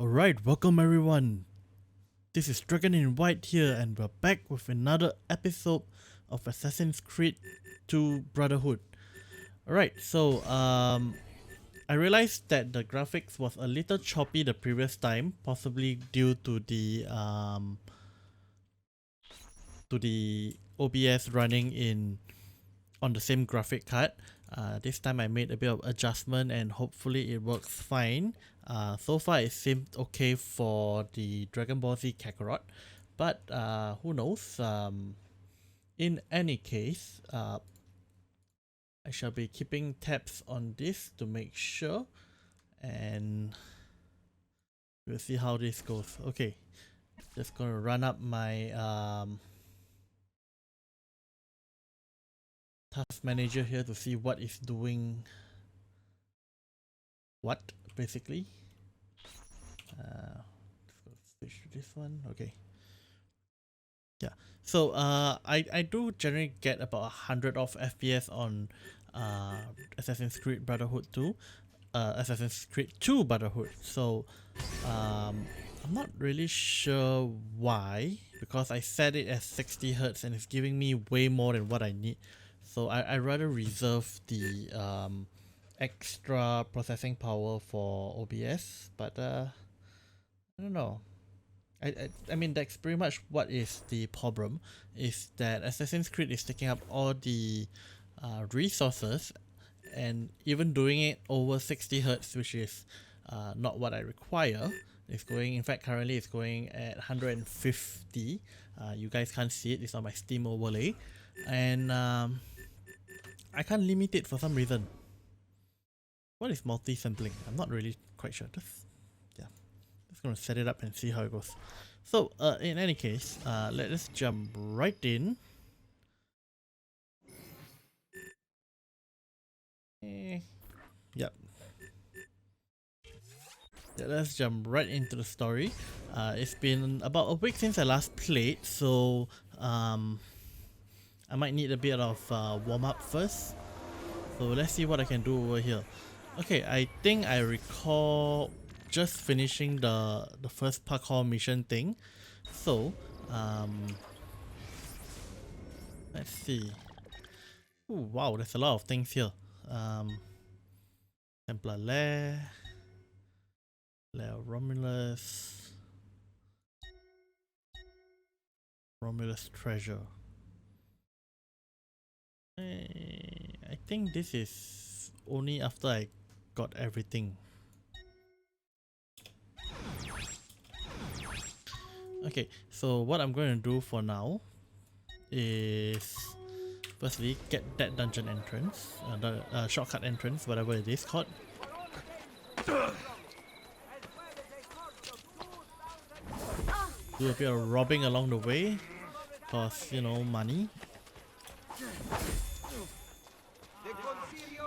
Alright, welcome everyone. This is DragonInWhite here, and we're back with another episode of Assassin's Creed 2 Brotherhood. Alright, I realized that the graphics was a little choppy the previous time, possibly due to the OBS running on the same graphic card. This time I made a bit of adjustment and hopefully it works fine. So far it seemed okay for the Dragon Ball Z Kakarot, but who knows. In any case, I shall be keeping tabs on this to make sure, and we'll see how this goes. Okay, just gonna run up my task manager here to see what is doing what, basically. Let's go switch to this one. Okay. Yeah. So I do generally get about 100 of FPS on Assassin's Creed Brotherhood 2. Assassin's Creed 2 Brotherhood. So I'm not really sure why, because I set it as 60 Hz and it's giving me way more than what I need. So I rather reserve the extra processing power for OBS, but I don't know. I mean, that's pretty much what is the problem, is that Assassin's Creed is taking up all the resources, and even doing it over 60 Hz, which is not what I require. It's going, in fact currently it's going at 150. You guys can't see it, it's on my Steam overlay, and I can't limit it for some reason. What is multi-sampling? I'm not really quite sure. Just gonna set it up and see how it goes. So in any case, let's jump right in. Yep. Yeah, let's jump right into the story. It's been about a week since I last played, so I might need a bit of warm up first. So let's see what I can do over here. Okay, I think I recall just finishing the first parkour mission thing. So let's see. Ooh, wow, there's a lot of things here. Templar Lair, Lair Romulus Treasure. I think this is only after I got everything. Okay, so what I'm going to do for now is firstly get that dungeon entrance, the shortcut entrance, whatever it is called. Do a bit of robbing along the way, cause you know, money.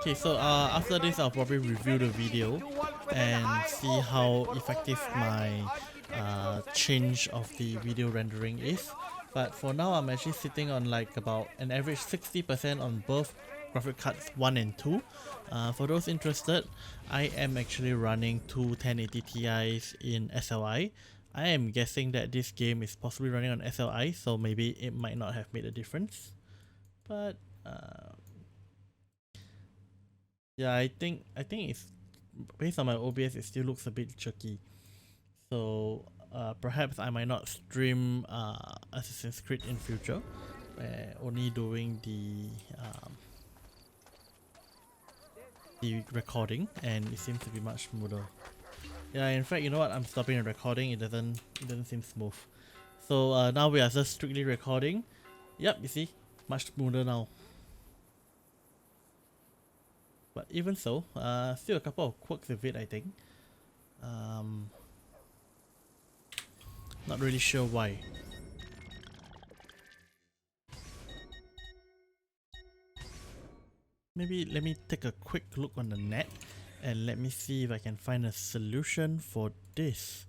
Okay, so after this I'll probably review the video and see how effective my change of the video rendering is. But for now I'm actually sitting on like about an average 60% on both graphic cards 1 and 2. For those interested, I am actually running two 1080 Ti's in SLI. I am guessing that this game is possibly running on SLI, so maybe it might not have made a difference. But yeah, I think it's based on my OBS, it still looks a bit jerky. So perhaps I might not stream Assassin's Creed in future, only doing the recording, and it seems to be much smoother. Yeah, in fact, you know what? I'm stopping the recording. It doesn't seem smooth. So now we are just strictly recording. Yep, you see, much smoother now. But even so, still a couple of quirks with it, I think. Not really sure why. Maybe let me take a quick look on the net and let me see if I can find a solution for this.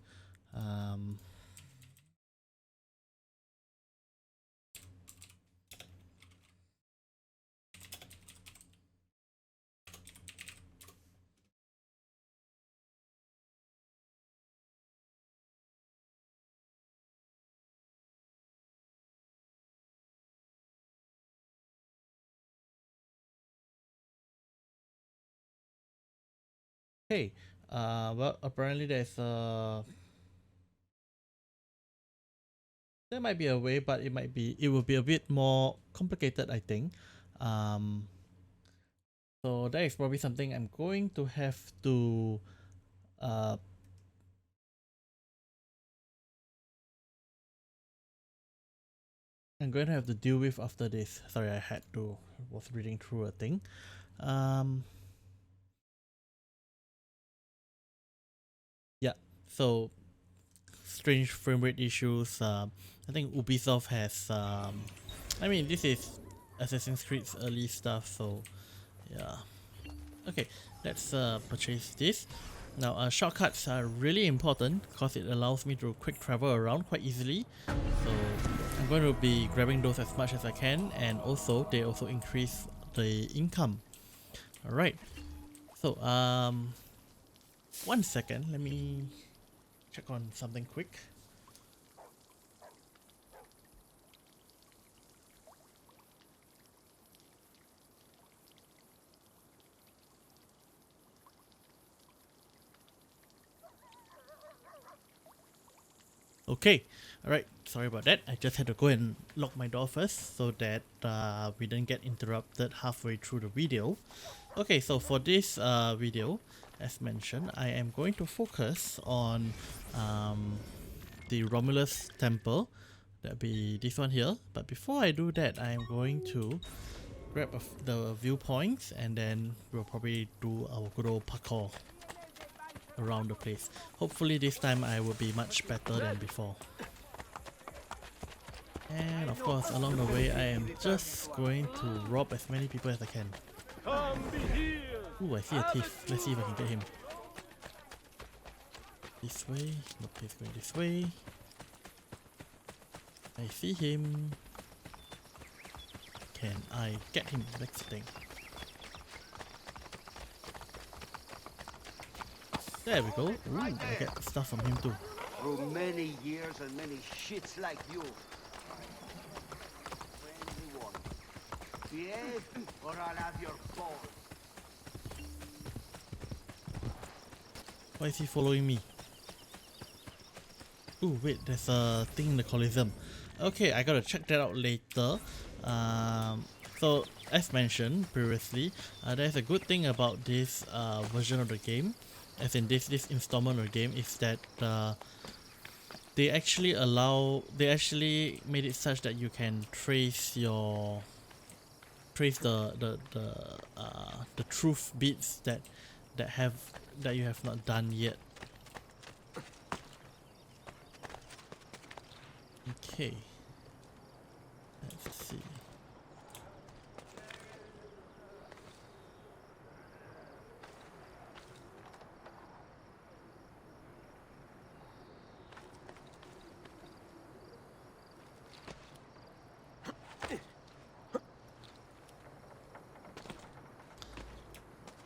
Okay, well, apparently there might be a way, but it will be a bit more complicated, I think. Um, so that is probably something I'm going to have to uh, deal with after this. Sorry, was reading through a thing. Um, yeah, so strange frame rate issues. I think Ubisoft has. I mean, this is Assassin's Creed's early stuff, so yeah. Okay, let's purchase this. Now, shortcuts are really important because it allows me to quick travel around quite easily. So I'm going to be grabbing those as much as I can, and also they also increase the income. All right. So 1 second. Let me check on something quick. Okay, alright, sorry about that. I just had to go and lock my door first so that we didn't get interrupted halfway through the video. Okay, so for this video, as mentioned, I am going to focus on the Romulus temple. That'll be this one here. But before I do that, I am going to grab the viewpoints and then we'll probably do our good old parkour around the place. Hopefully this time I will be much better than before. And of course along the way I am just going to rob as many people as I can. Ooh, I see a thief. Let's see if I can get him. This way. Nope, he's going this way. I see him. Can I get him? Next thing. There we go. Ooh, I get stuff from him too. Through many years and many shits like you. Friendly one. Behave or I'll have your balls. Why is he following me? Ooh, wait, there's a thing in the Coliseum. Okay, I gotta check that out later. So, as mentioned previously, there's a good thing about this version of the game, as in this installment of the game, is that they actually made it such that you can trace the truth bits that you have not done yet. Okay, let's see.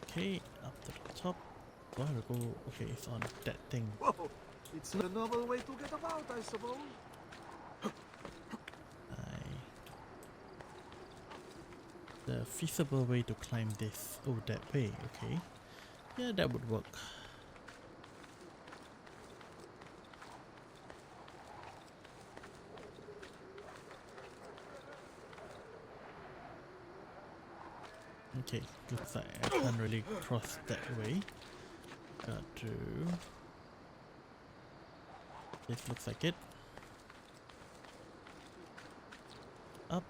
Okay, up to the top. Do I have to go? Okay, it's on that thing. Whoa, it's a novel way to get about, I suppose. The feasible way to climb this. Oh, that way. Okay. Yeah, that would work. Okay, looks like I can't really cross that way. Got to... This looks like it. Up.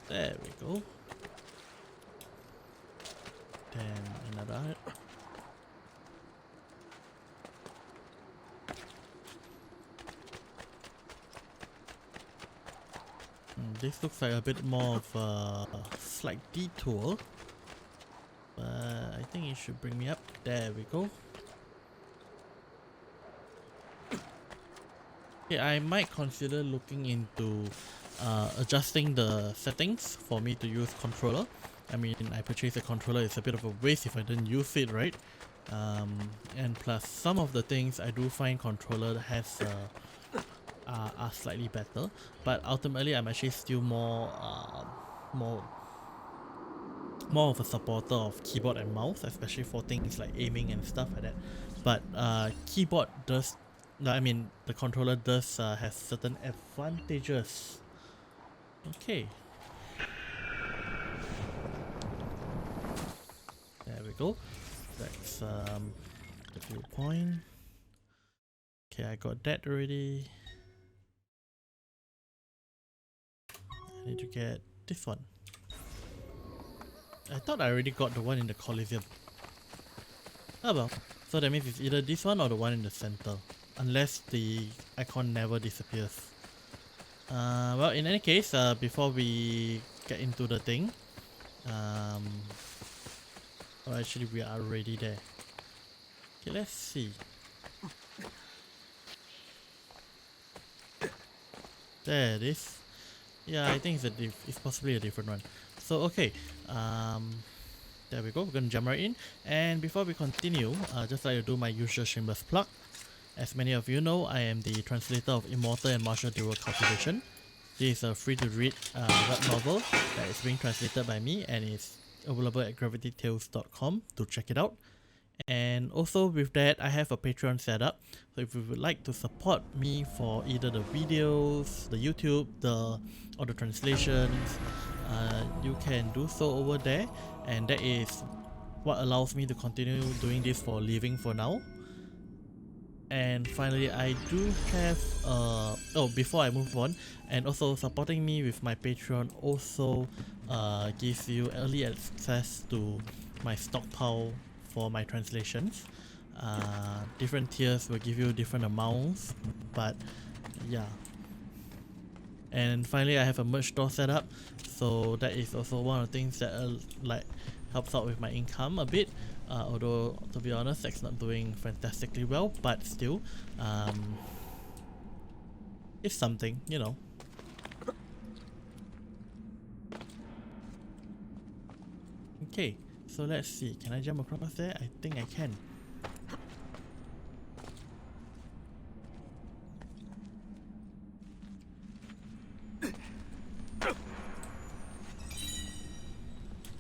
There we go. Then another. This looks like a bit more of a slight detour. But I think it should bring me up. There we go. Okay, I might consider looking into adjusting the settings for me to use controller. I mean, I purchased a controller, it's a bit of a waste if I didn't use it, right? And plus, some of the things I do find controller has are slightly better, but ultimately I'm actually still more more of a supporter of keyboard and mouse, especially for things like aiming and stuff like that. But keyboard does, I mean, the controller does have certain advantages. Okay. There we go. That's the viewpoint. Okay, I got that already. I need to get this one. I thought I already got the one in the Coliseum. Oh well. So that means it's either this one or the one in the center. Unless the icon never disappears. Well, in any case, before we get into the thing, oh, actually we are already there. Okay, let's see. There it is. Yeah, I think it's possibly a different one. So okay, there we go. We're gonna jump right in. And before we continue, just like to do my usual shameless plug. As many of you know, I am the translator of Immortal and Martial Dual Cultivation. This is a free-to-read web novel that is being translated by me and is available at gravitytales.com to check it out. And also with that, I have a Patreon set up. So if you would like to support me for either the videos, the YouTube, or the translations, you can do so over there. And that is what allows me to continue doing this for a living for now. And finally, I do have oh, before I move on, and also supporting me with my Patreon also gives you early access to my stockpile for my translations. Different tiers will give you different amounts, but yeah. And finally, I have a merch store set up, so that is also one of the things that like helps out with my income a bit. Although to be honest, it's not doing fantastically well, but still, it's something, you know. Okay, so let's see. Can I jump across there? I think I can.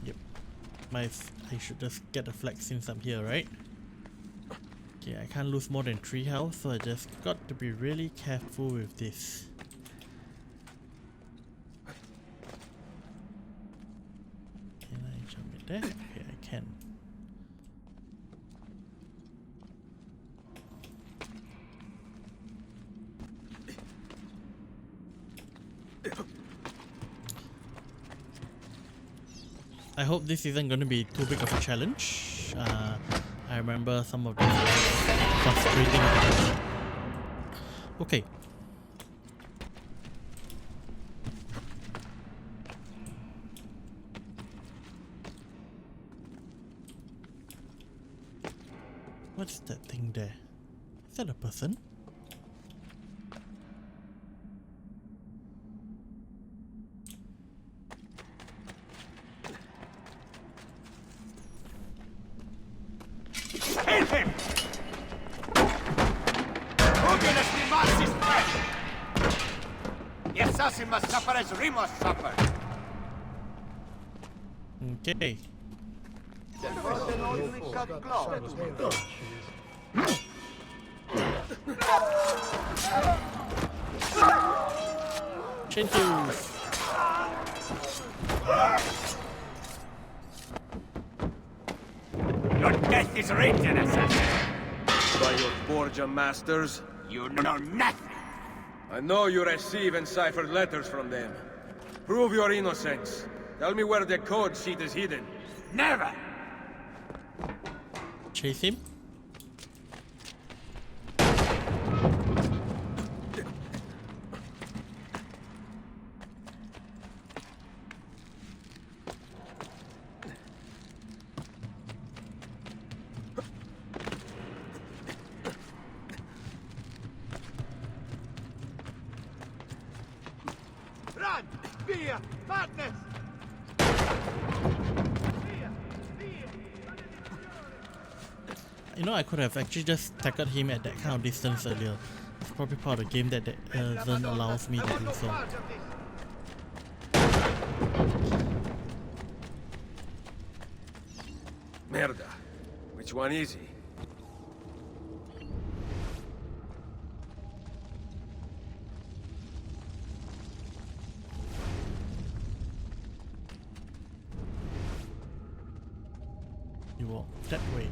Yep. I should just get the flag since I'm here, right? Okay, I can't lose more than 3 health, so I just got to be really careful with this. Can I jump in there? Okay, I can. I hope this isn't going to be too big of a challenge. I remember some of this frustrating. Okay. What's that thing there? Is that a person? Hit him! Oculus demands his death! The assassin must suffer as Remus suffered. Okay. Chain tools. Your death is written, assassin. By your Borgia masters? You know nothing. I know you receive enciphered letters from them. Prove your innocence. Tell me where the code sheet is hidden. Never. Chase him. Run! Fear! Madness! You know, I could have actually just tackled him at that kind of distance earlier. It's probably part of the game that doesn't allows me to do so. Merda. Which one is he? You walk that way.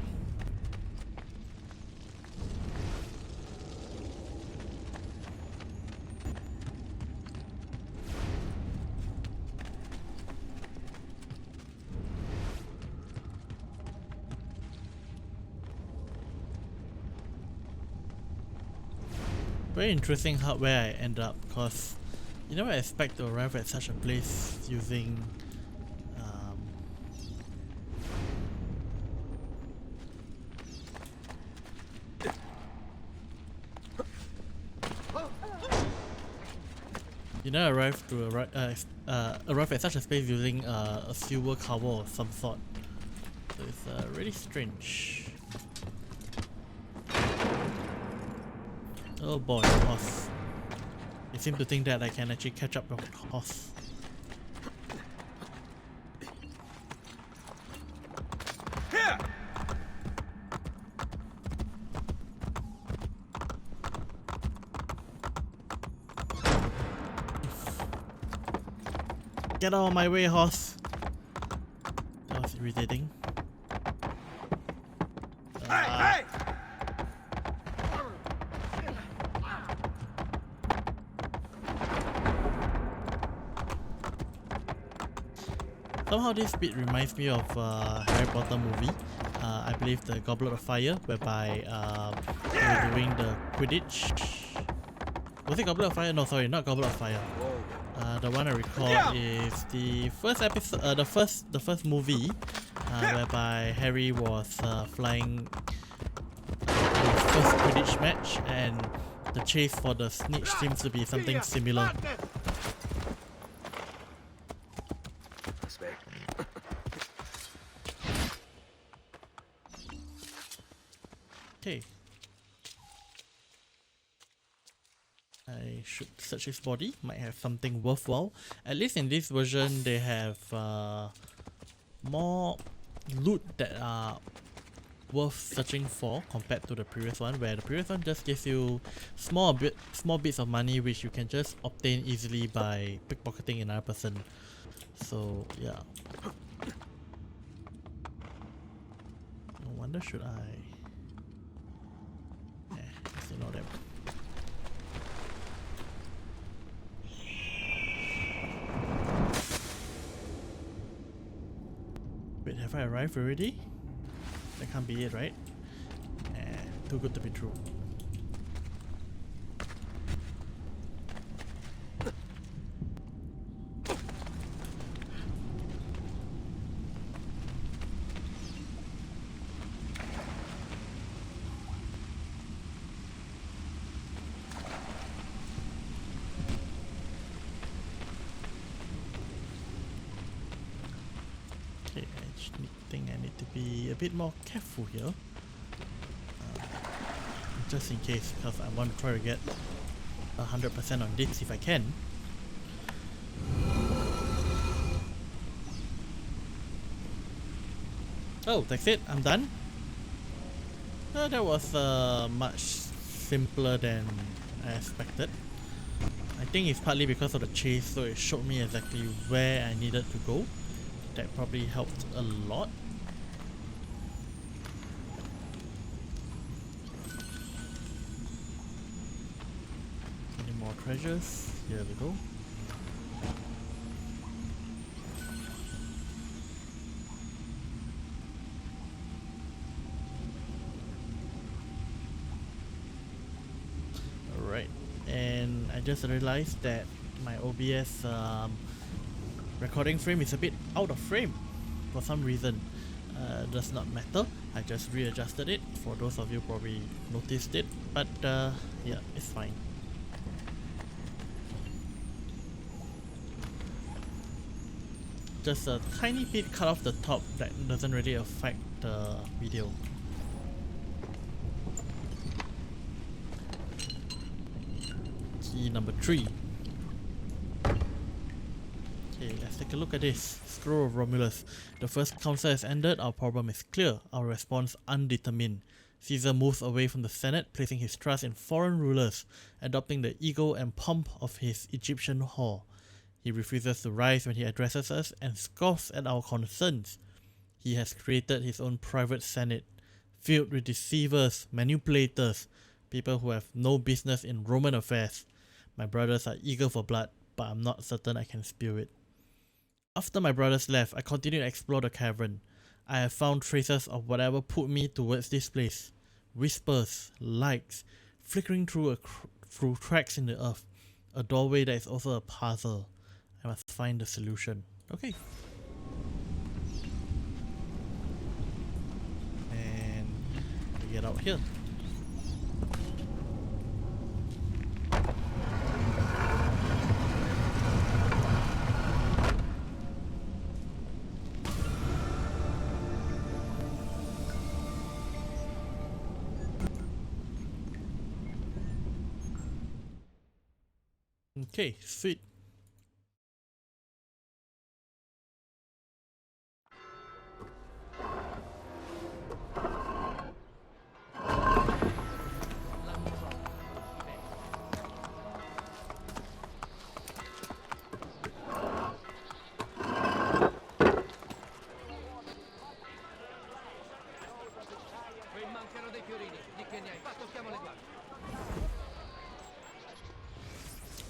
Very interesting how where I end up, because you never expect to arrive at such a place using you never arrive at such a space using a silver cover of some sort. So it's really strange. Oh boy, horse. You seem to think that I can actually catch up with horse. Here! Get out of my way, horse! That was irritating. Hey! Somehow this bit reminds me of Harry Potter movie. I believe the Goblet of Fire, whereby they were doing the Quidditch. Was it Goblet of Fire? No, sorry, not Goblet of Fire. The one I recall is the first episode, the first movie, whereby Harry was flying his first Quidditch match, and the chase for the snitch seems to be something similar. Okay. I should search his body, might have something worthwhile. At least in this version they have more loot that are worth searching for compared to the previous one, where the previous one just gives you small bits of money which you can just obtain easily by pickpocketing another person. So yeah. No wonder should I ignore them. Wait, have I arrived already? That can't be it, right? Too good to be true. I need to be a bit more careful here, just in case, because I want to try to get 100% on this if I can. Oh, that's it, I'm done. That was much simpler than I expected. I think it's partly because of the chase, so it showed me exactly where I needed to go. That probably helped a lot. Any more treasures? Here we go. Alright, and I just realized that my OBS recording frame is a bit out of frame for some reason. Does not matter, I just readjusted it. For those of you probably noticed it, but yeah, it's fine. Just a tiny bit cut off the top that doesn't really affect the video. Key number 3. Okay, let's take take a look at this. Scroll of Romulus. The first council has ended, our problem is clear, our response undetermined. Caesar moves away from the Senate, placing his trust in foreign rulers, adopting the ego and pomp of his Egyptian whore. He refuses to rise when he addresses us and scoffs at our concerns. He has created his own private Senate, filled with deceivers, manipulators, people who have no business in Roman affairs. My brothers are eager for blood, but I'm not certain I can spill it. After my brothers left, I continued to explore the cavern. I have found traces of whatever put me towards this place. Whispers, lights, flickering through through cracks in the earth. A doorway that is also a puzzle. I must find the solution. Okay. And we get out here. Okay, sweet.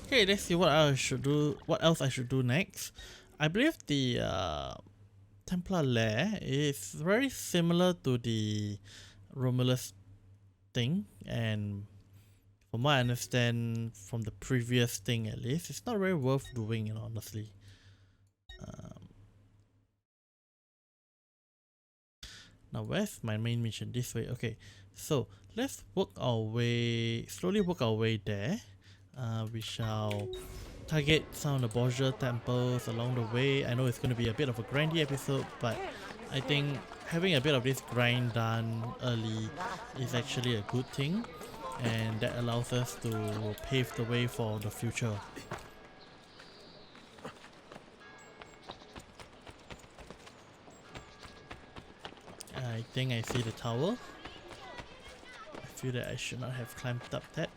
Okay, let's see what I should do. What else I should do next? I believe the Templar lair is very similar to the Romulus thing, and from what I understand from the previous thing, at least, it's not very worth doing, honestly. Now, where's my main mission? This way. Okay, so let's work our way, slowly work our way there. We shall target some of the Borgia temples along the way. I know it's going to be a bit of a grindy episode, but I think having a bit of this grind done early is actually a good thing, and that allows us to pave the way for the future. I think I see the tower. I feel that I should not have climbed up that.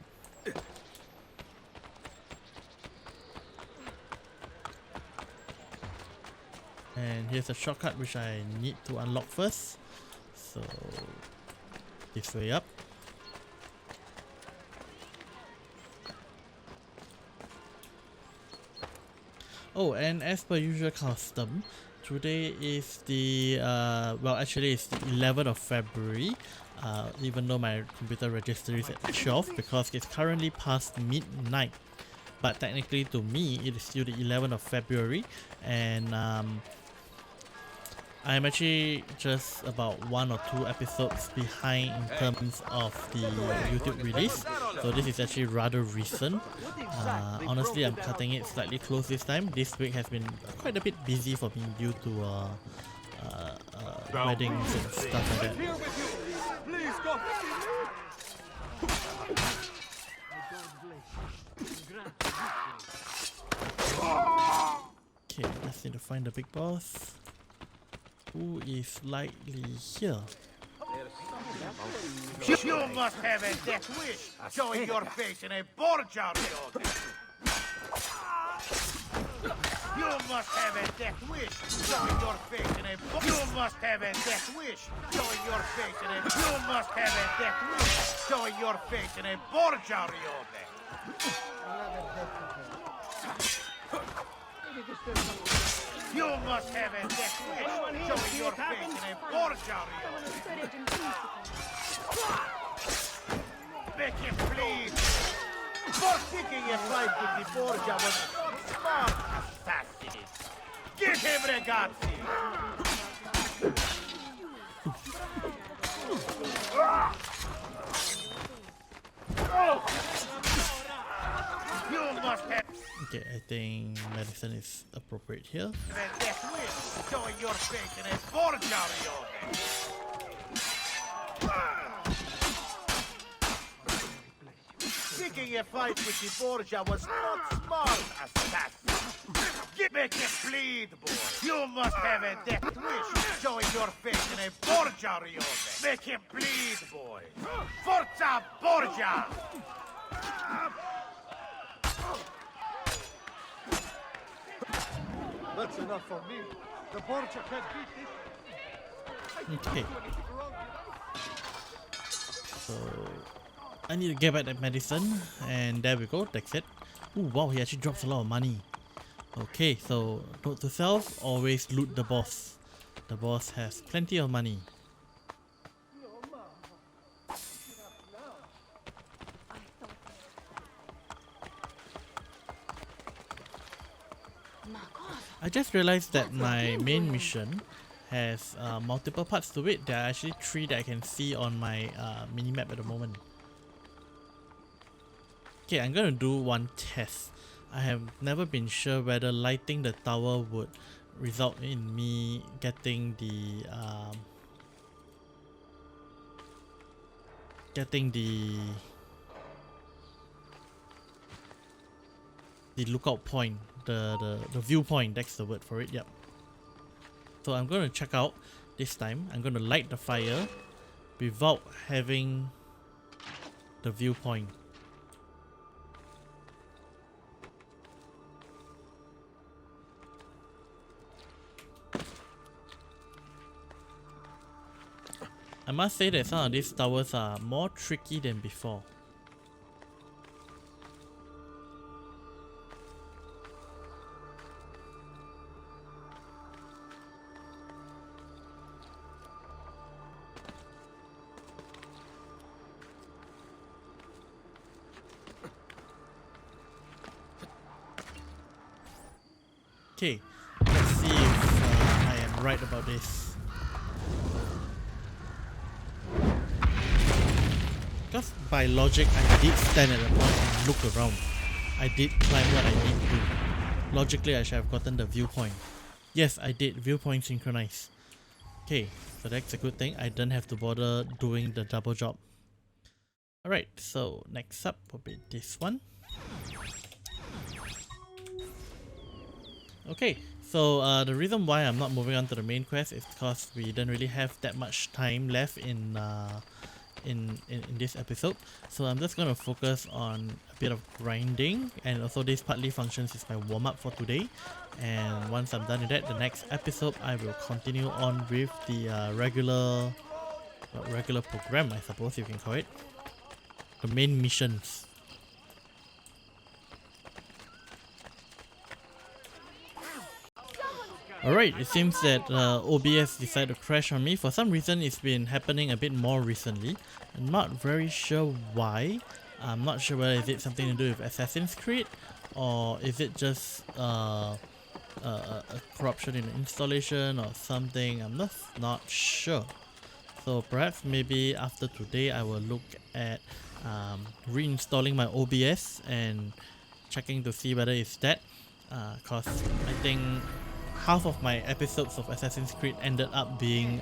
And here's a shortcut which I need to unlock first. So this way up. Oh, and as per usual custom, today is the well, actually it's the 11th of February. Even though my computer register is at 12 because it's currently past midnight. But technically to me it is still the 11th of February, and I'm actually just about 1 or 2 episodes behind in terms of the YouTube release, so this is actually rather recent. Honestly, I'm cutting it slightly close this time. This week has been quite a bit busy for me due to weddings and stuff like that. Okay, let's need to find the big boss. Who is likely here? You must have a death wish, showing your face in a Borgia building. You must have a death wish, showing your face in a You must have a death wish, showing your face in a You must have a death wish, showing your face in a Borgia building. You must have a death wish, showing your face in a Borgia. Make him please. For sticking a fight with the Borgia was a smart assassin. Get him, ragazzi. You must have. Okay, I think medicine is appropriate here. Showing your face in a Borgia. Picking a fight with the Borgia was not smart, assassin. Make him bleed, boy. You must have a death wish, showing your face in a Borgia rione. Make him bleed, boy. Forza Borgia! That's enough for me. The Borgia can't beat it. Okay. So I need to get back that medicine, and there we go. That's it. Ooh, wow, he actually drops a lot of money. Okay, so note to self: always loot the boss. The boss has plenty of money. I just realized that my main mission has multiple parts to it. There are actually 3 that I can see on my minimap at the moment. Okay, I'm gonna do one test. I have never been sure whether lighting the tower would result in me getting the lookout point, the viewpoint, that's the word for it, yep. So I'm going to check out this time. I'm going to light the fire without having the viewpoint. I must say that some of these towers are more tricky than before. Okay, let's see if I am right about this. Because by logic, I did stand at a point and look around. I did climb what I need to. Logically, I should have gotten the viewpoint. Yes, I did. Viewpoint synchronize. Okay, so that's a good thing. I don't have to bother doing the double job. Alright, so next up will be this one. Okay, so the reason why I'm not moving on to the main quest is because we don't really have that much time left in this episode. So I'm just gonna focus on a bit of grinding, and also this partly functions as my warm-up for today. And once I'm done with that, the next episode I will continue on with the regular program, I suppose you can call it. The main missions. Alright, it seems that OBS decided to crash on me. For some reason, it's been happening a bit more recently. I'm not very sure why. I'm not sure whether is it something to do with Assassin's Creed, or is it just a corruption in the installation or something. I'm not sure. So perhaps maybe after today I will look at reinstalling my OBS and checking to see whether it's that. Cause I think half of my episodes of Assassin's Creed ended up being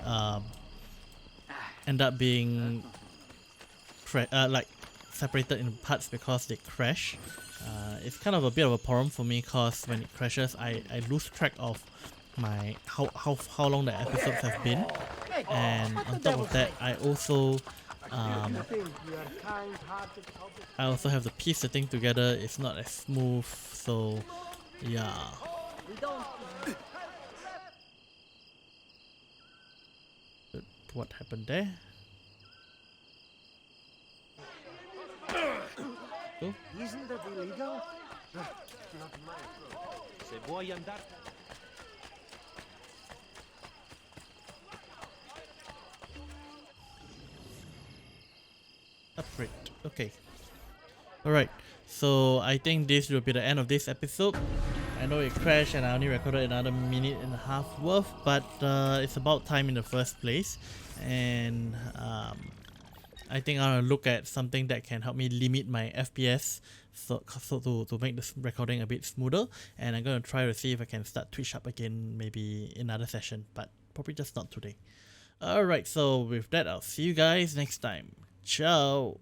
like separated in parts because they crash. It's kind of a bit of a problem for me because when it crashes, I lose track of my how long the episodes have been, and on top of that, I also have to piece the thing together. It's not as smooth, so yeah. What happened there? Oh. Isn't that illegal? Upgrade. Okay. Alright. So I think this will be the end of this episode. I know it crashed and I only recorded another minute and a half worth, but it's about time in the first place. And I think I'm gonna look at something that can help me limit my FPS so to make this recording a bit smoother. And I'm gonna try to see if I can start Twitch up again maybe in another session, but probably just not today. Alright, so with that, I'll see you guys next time. Ciao!